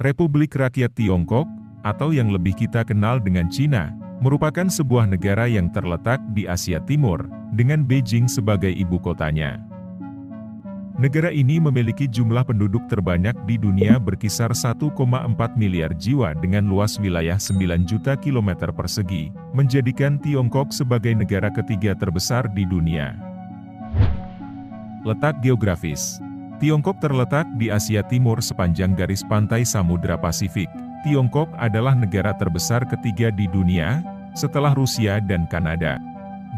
Republik Rakyat Tiongkok, atau yang lebih kita kenal dengan Cina, merupakan sebuah negara yang terletak di Asia Timur, dengan Beijing sebagai ibu kotanya. Negara ini memiliki jumlah penduduk terbanyak di dunia berkisar 1,4 miliar jiwa dengan luas wilayah 9 juta kilometer persegi, menjadikan Tiongkok sebagai negara ketiga terbesar di dunia. Letak geografis. Tiongkok terletak di Asia Timur sepanjang garis pantai Samudra Pasifik. Tiongkok adalah negara terbesar ketiga di dunia, setelah Rusia dan Kanada.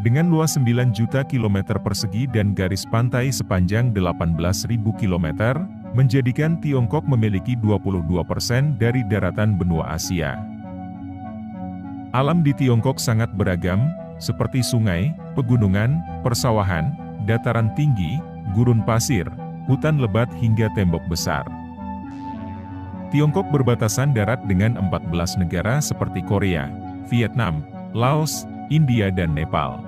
Dengan luas 9 juta kilometer persegi dan garis pantai sepanjang 18.000 kilometer, menjadikan Tiongkok memiliki 22% dari daratan benua Asia. Alam di Tiongkok sangat beragam, seperti sungai, pegunungan, persawahan, dataran tinggi, gurun pasir, hutan lebat hingga tembok besar. Tiongkok berbatasan darat dengan 14 negara seperti Korea, Vietnam, Laos, India dan Nepal.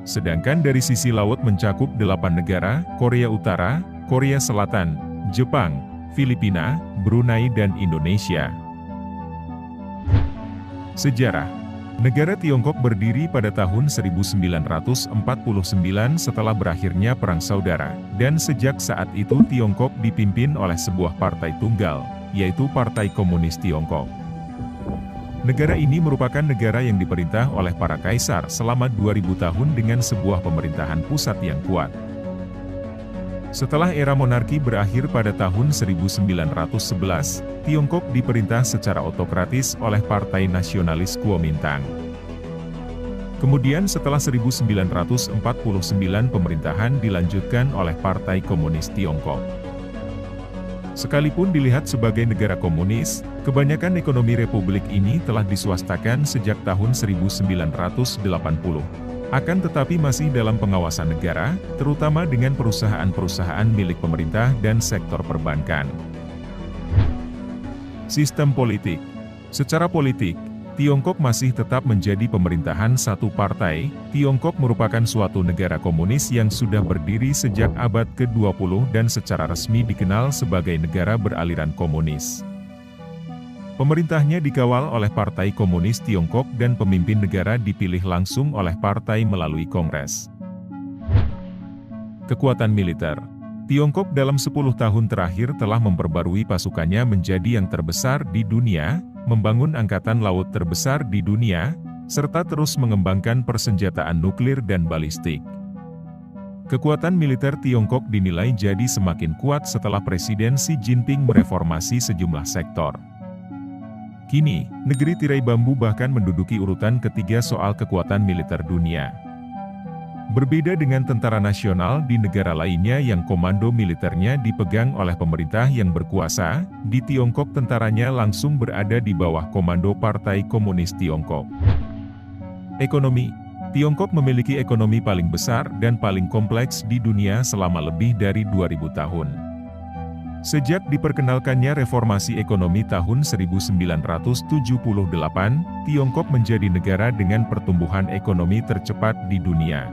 Sedangkan dari sisi laut mencakup 8 negara, Korea Utara, Korea Selatan, Jepang, Filipina, Brunei dan Indonesia. Sejarah. Negara Tiongkok berdiri pada tahun 1949 setelah berakhirnya Perang Saudara, dan sejak saat itu Tiongkok dipimpin oleh sebuah partai tunggal, yaitu Partai Komunis Tiongkok. Negara ini merupakan negara yang diperintah oleh para kaisar selama 2000 tahun dengan sebuah pemerintahan pusat yang kuat. Setelah era monarki berakhir pada tahun 1911, Tiongkok diperintah secara otokratis oleh Partai Nasionalis Kuomintang. Kemudian setelah 1949 pemerintahan dilanjutkan oleh Partai Komunis Tiongkok. Sekalipun dilihat sebagai negara komunis, kebanyakan ekonomi republik ini telah diswastakan sejak tahun 1980. Akan tetapi masih dalam pengawasan negara, terutama dengan perusahaan-perusahaan milik pemerintah dan sektor perbankan. Sistem politik. Secara politik, Tiongkok masih tetap menjadi pemerintahan satu partai. Tiongkok merupakan suatu negara komunis yang sudah berdiri sejak abad ke-20 dan secara resmi dikenal sebagai negara beraliran komunis. Pemerintahnya dikawal oleh Partai Komunis Tiongkok dan pemimpin negara dipilih langsung oleh partai melalui Kongres. Kekuatan militer. Tiongkok dalam 10 tahun terakhir telah memperbarui pasukannya menjadi yang terbesar di dunia, membangun angkatan laut terbesar di dunia, serta terus mengembangkan persenjataan nuklir dan balistik. Kekuatan militer Tiongkok dinilai jadi semakin kuat setelah Presiden Xi Jinping mereformasi sejumlah sektor. Kini, negeri tirai bambu bahkan menduduki urutan ketiga soal kekuatan militer dunia. Berbeda dengan tentara nasional di negara lainnya yang komando militernya dipegang oleh pemerintah yang berkuasa, di Tiongkok tentaranya langsung berada di bawah komando Partai Komunis Tiongkok. Ekonomi. Tiongkok memiliki ekonomi paling besar dan paling kompleks di dunia selama lebih dari 2000 tahun. Sejak diperkenalkannya reformasi ekonomi tahun 1978, Tiongkok menjadi negara dengan pertumbuhan ekonomi tercepat di dunia.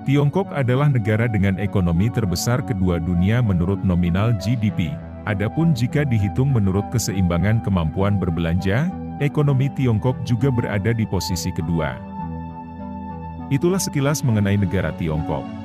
Tiongkok adalah negara dengan ekonomi terbesar kedua dunia menurut nominal GDP. Adapun jika dihitung menurut keseimbangan kemampuan berbelanja, ekonomi Tiongkok juga berada di posisi kedua. Itulah sekilas mengenai negara Tiongkok.